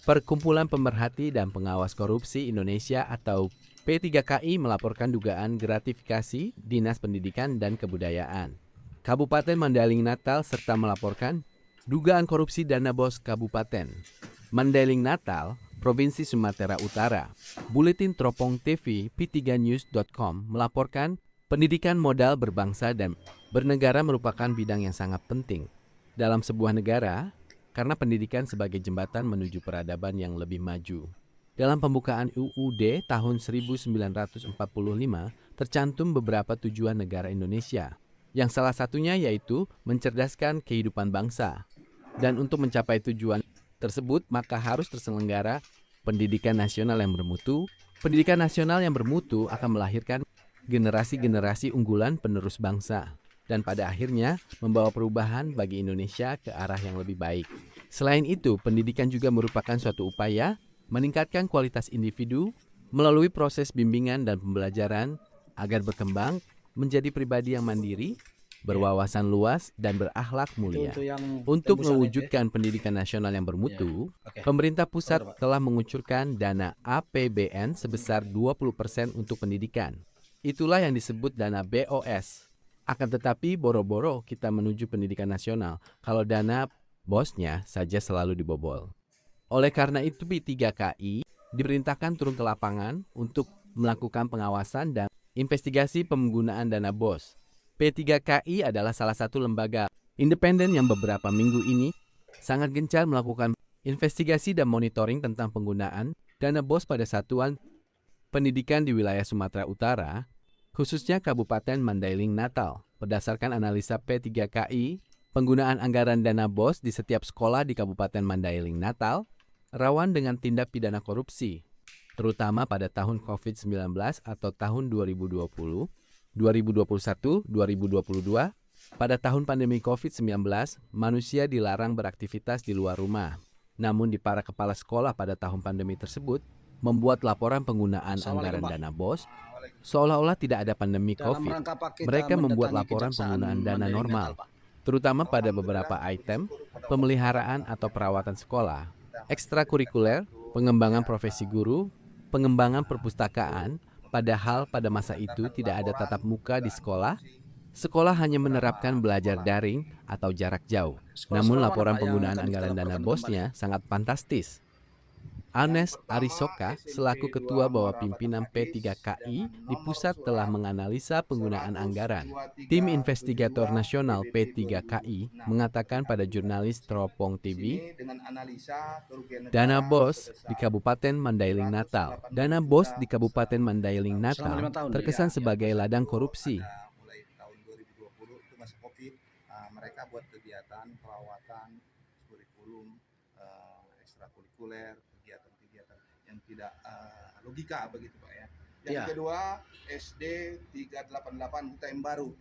Perkumpulan Pemerhati dan Pengawas Korupsi Indonesia atau P3KI melaporkan dugaan gratifikasi Dinas Pendidikan dan Kebudayaan. Kabupaten Mandailing Natal serta melaporkan dugaan korupsi dana bos Kabupaten Mandailing Natal, Provinsi Sumatera Utara. Buletin Teropong TV p3news.com melaporkan pendidikan modal berbangsa dan bernegara merupakan bidang yang sangat penting dalam sebuah negara karena pendidikan sebagai jembatan menuju peradaban yang lebih maju. Dalam pembukaan UUD tahun 1945 tercantum beberapa tujuan negara Indonesia, yang salah satunya yaitu mencerdaskan kehidupan bangsa. Dan untuk mencapai tujuan tersebut maka harus terselenggara pendidikan nasional yang bermutu. Pendidikan nasional yang bermutu akan melahirkan generasi-generasi unggulan penerus bangsa dan pada akhirnya membawa perubahan bagi Indonesia ke arah yang lebih baik. Selain itu, pendidikan juga merupakan suatu upaya meningkatkan kualitas individu melalui proses bimbingan dan pembelajaran agar berkembang menjadi pribadi yang mandiri, berwawasan luas, dan berakhlak mulia. Untuk mewujudkan pendidikan nasional yang bermutu, pemerintah pusat telah mengucurkan dana APBN sebesar 20% untuk pendidikan. Itulah yang disebut dana BOS. Akan tetapi boro-boro kita menuju pendidikan nasional kalau dana bosnya saja selalu dibobol. Oleh karena itu P3KI diperintahkan turun ke lapangan untuk melakukan pengawasan dan investigasi penggunaan dana BOS. P3KI adalah salah satu lembaga independen yang beberapa minggu ini sangat gencar melakukan investigasi dan monitoring tentang penggunaan dana BOS pada satuan pendidikan di wilayah Sumatera Utara, khususnya Kabupaten Mandailing Natal. Berdasarkan analisa P3KI, penggunaan anggaran dana BOS di setiap sekolah di Kabupaten Mandailing Natal rawan dengan tindak pidana korupsi, terutama pada tahun COVID-19 atau tahun 2020, 2021, 2022. Pada tahun pandemi COVID-19, manusia dilarang beraktivitas di luar rumah. Namun di para kepala sekolah pada tahun pandemi tersebut, membuat laporan penggunaan anggaran dana BOS seolah-olah tidak ada pandemi COVID. Mereka membuat laporan penggunaan dana normal, terutama pada beberapa item pemeliharaan atau perawatan sekolah, ekstrakurikuler, pengembangan profesi guru, pengembangan perpustakaan, padahal pada masa itu tidak ada tatap muka di sekolah. Sekolah hanya menerapkan belajar daring atau jarak jauh. Namun laporan penggunaan anggaran dana BOS-nya sangat fantastis. Anes Arisoka, selaku Ketua Bawah Pimpinan P3KI di pusat telah menganalisa penggunaan anggaran. Tim Investigator Nasional P3KI mengatakan pada jurnalis Teropong TV, dana BOS di Kabupaten Mandailing Natal. Dana BOS di Kabupaten Mandailing Natal terkesan sebagai ladang korupsi. Mulai tahun 2020 itu masa Covid, mereka buat kegiatan perawatan, kurikulum, ekstrakurikuler, kegiatan-kegiatan yang tidak logika begitu Pak ya. Yang kedua SD 388 UTM baru,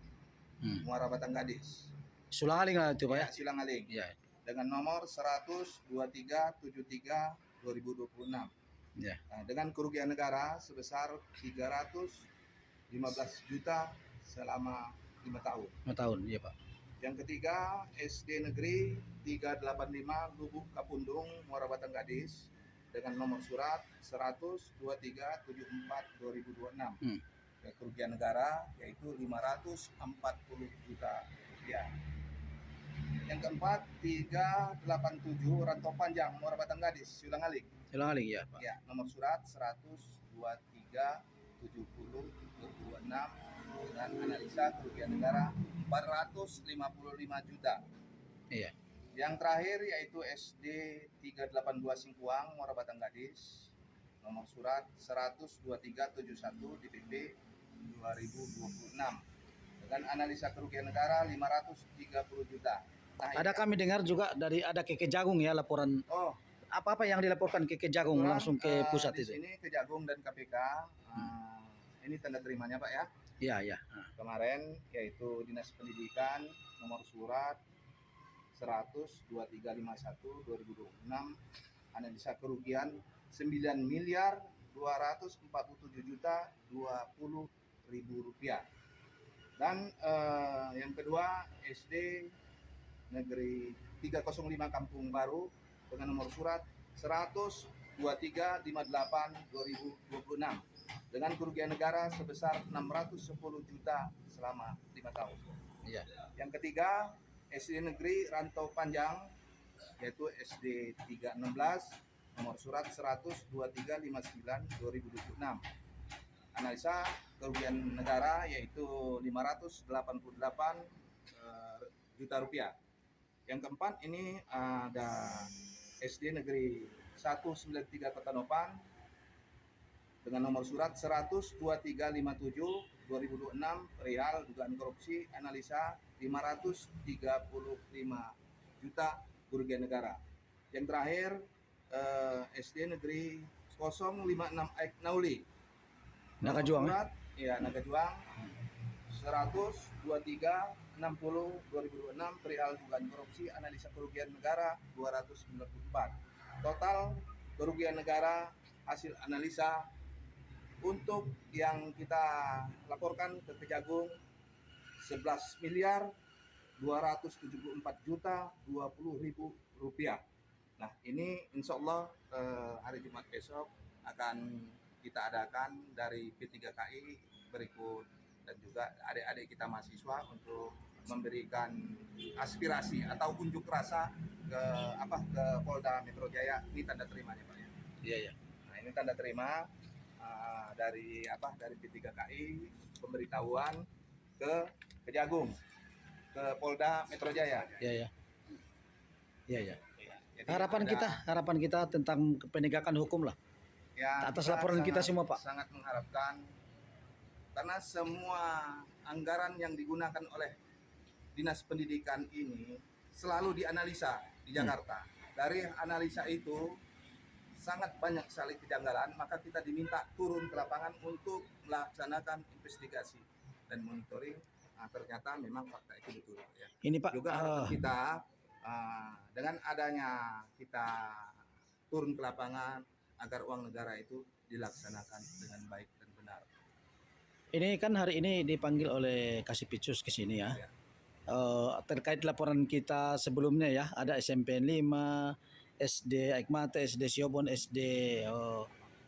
Muara Batang Gadis. Sulangaling lah itu Pak ya? Sulangaling. Ya. Dengan nomor 12373 2026. Ya. Dengan kerugian negara sebesar 315 juta selama 5 tahun. 5 tahun, iya Pak. Yang ketiga, SD Negeri 385 Lubuk Kapundung, Muara Batang Gadis dengan nomor surat 12374/2026. Kerugian negara yaitu 540 juta rupiah. Yang keempat, 387 Rantau Panjang, Muara Batang Gadis, Sulangaling. Sulangaling ya Pak. Ya, nomor surat 12370/26 dengan analisa kerugian negara 455 juta. Iya. Yang terakhir yaitu SD 382 Singkuang, Muara Batang Gadis, nomor surat 12371 DPP 2026 dengan analisa kerugian negara 530 juta. Nah, ada kami dengar juga dari ada Keke Jagung ya laporan. Oh, apa yang dilaporkan Keke Jagung langsung ke pusat di itu? Di sini Kejagung dan KPK. Ini tanda terimanya Pak ya. Iya, iya. Kemarin yaitu Dinas Pendidikan nomor surat 1002351/2026 analisa kerugian 9.247.020.000 rupiah. Dan yang kedua SD Negeri 305 Kampung Baru dengan nomor surat 12358/2026 dengan kerugian negara sebesar 610 juta selama 5 tahun. Iya. Yang ketiga, SD Negeri Rantau Panjang yaitu SD 316 nomor surat 12359/2026. Analisa kerugian negara yaitu 588 juta rupiah. Yang keempat ini ada SD Negeri 193 Kota Nopan dengan nomor surat 12357/2026 perihal dugaan korupsi, analisa 535 juta kerugian negara. Yang terakhir SD Negeri 056 Aik Nauli Nagajuang. surat Nagajuang 12360/2026 perihal dugaan korupsi, analisa kerugian negara 294. Total kerugian negara hasil analisa untuk yang kita laporkan ke Kejagung 11.274.020.000 rupiah. Nah, ini insya Allah hari Jumat besok akan kita adakan dari P3KI berikut dan juga adik-adik kita mahasiswa untuk memberikan aspirasi atau unjuk rasa ke Polda Metro Jaya. Ini tanda terimanya, Pak ya. Iya, iya. Nah, ini tanda terima dari P3KI pemberitahuan ke Kejagung, ke Polda Metro Jaya. Iya, iya. Iya, iya. Jadi Harapan kita tentang penegakan hukum lah. ya, Atas laporan kita semua, Pak. Sangat mengharapkan karena semua anggaran yang digunakan oleh Dinas Pendidikan ini selalu dianalisa di Jakarta. Dari analisa itu sangat banyak sekali kejanggalan, maka kita diminta turun ke lapangan untuk melaksanakan investigasi dan monitoring. Nah, ternyata memang fakta itu betul. Ya. Ini Pak, Juga harapan kita dengan adanya kita turun ke lapangan agar uang negara itu dilaksanakan dengan baik dan benar. ini kan hari ini dipanggil oleh Kasipitsus ke sini ya. Ya. Terkait laporan kita sebelumnya ya, ada SMPN 5, SD Aikmate, SD Siobon, SD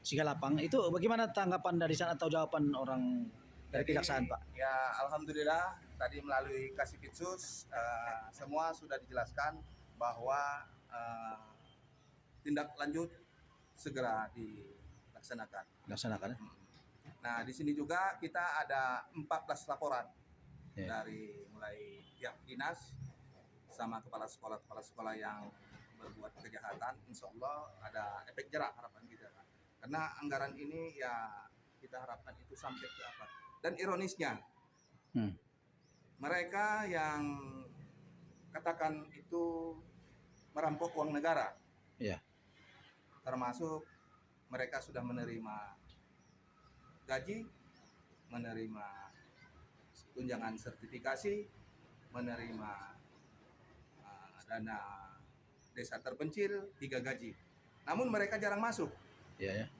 Sigalapang. Itu bagaimana tanggapan dari sana atau jawaban orang dari kejaksaan, Pak? Ya, alhamdulillah tadi melalui Kasipitsus semua sudah dijelaskan bahwa tindak lanjut segera dilaksanakan. Laksanakan. Nah, di sini juga kita ada 14 laporan dari mulai pihak dinas sama kepala sekolah yang berbuat kejahatan. Insya Allah ada efek jerak harapan kita. Karena anggaran ini ya kita harapkan itu sampai ke apa. Dan ironisnya, mereka yang katakan itu merampok uang negara, termasuk mereka sudah menerima gaji, menerima tunjangan sertifikasi, menerima dana desa terpencil, 3 gaji. Namun mereka jarang masuk. Iya, ya.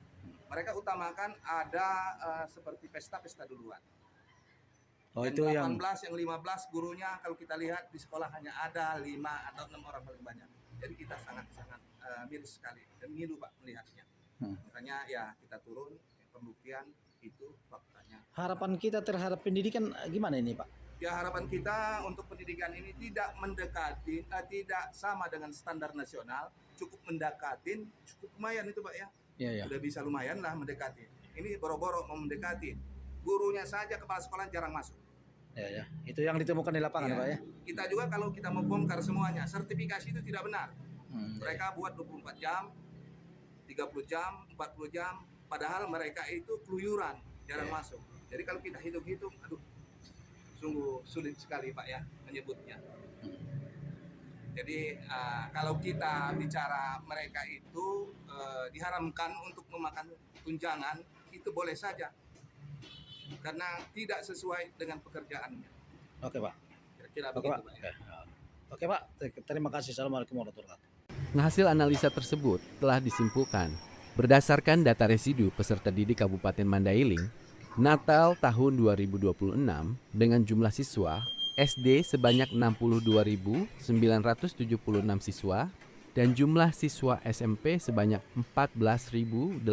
Mereka utamakan ada seperti pesta-pesta duluan. Oh, yang itu 18, yang yang 15 gurunya kalau kita lihat di sekolah hanya ada 5 atau 6 orang paling banyak. Jadi kita sangat-sangat miris sekali dan ngilu Pak melihatnya. Makanya ya kita turun, pembuktian itu faktanya. harapan kita terhadap pendidikan gimana ini, Pak? Ya, harapan kita untuk pendidikan ini tidak mendekati, tidak sama dengan standar nasional, cukup mendekatin, cukup lumayan itu Pak ya. Iya, ya. Udah bisa lumayan lah mendekati. Ini boro-boro mau mendekati. Gurunya saja kepala sekolah jarang masuk. Ya, ya. Itu yang ditemukan di lapangan, Ya. Pak ya. Kita juga kalau kita mau bongkar semuanya, sertifikasi itu tidak benar. Mereka buat 24 jam, 30 jam, 40 jam, padahal mereka itu keluyuran, jarang masuk. Jadi kalau kita hitung-hitung, aduh, sungguh sulit sekali Pak ya menyebutnya. Jadi kalau kita bicara mereka itu diharamkan untuk memakan tunjangan, itu boleh saja. Karena tidak sesuai dengan pekerjaannya. Oke, Pak. Kira-kira Oke, begitu Pak. Pak. Ya. Oke, Pak. Terima kasih. Assalamualaikum warahmatullahi wabarakatuh. Hasil analisa tersebut telah disimpulkan berdasarkan data residu peserta didik Kabupaten Mandailing, Natal tahun 2026 dengan jumlah siswa SD sebanyak 62.976 siswa, dan jumlah siswa SMP sebanyak 14.885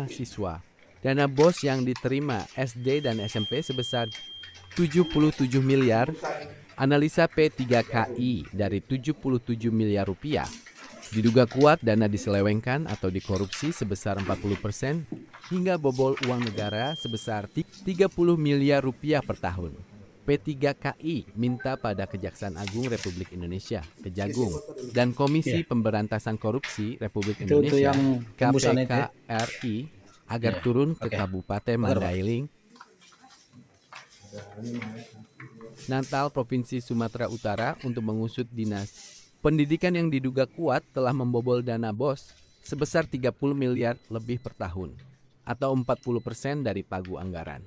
siswa. Dana BOS yang diterima SD dan SMP sebesar 77 miliar, analisa P3KI dari 77 miliar rupiah. Diduga kuat dana diselewengkan atau dikorupsi sebesar 40% hingga bobol uang negara sebesar 30 miliar rupiah per tahun. P3KI minta pada Kejaksaan Agung Republik Indonesia, Kejagung, dan Komisi Pemberantasan Korupsi Republik Itu Indonesia, yang tembusan itu ya? KPKRI, agar Iya. turun ke Oke. Kabupaten Betul, Pak. Mandailing, Natal, Provinsi Sumatera Utara untuk mengusut dinas pendidikan yang diduga kuat telah membobol dana BOS sebesar 30 miliar lebih per tahun atau 40% dari pagu anggaran.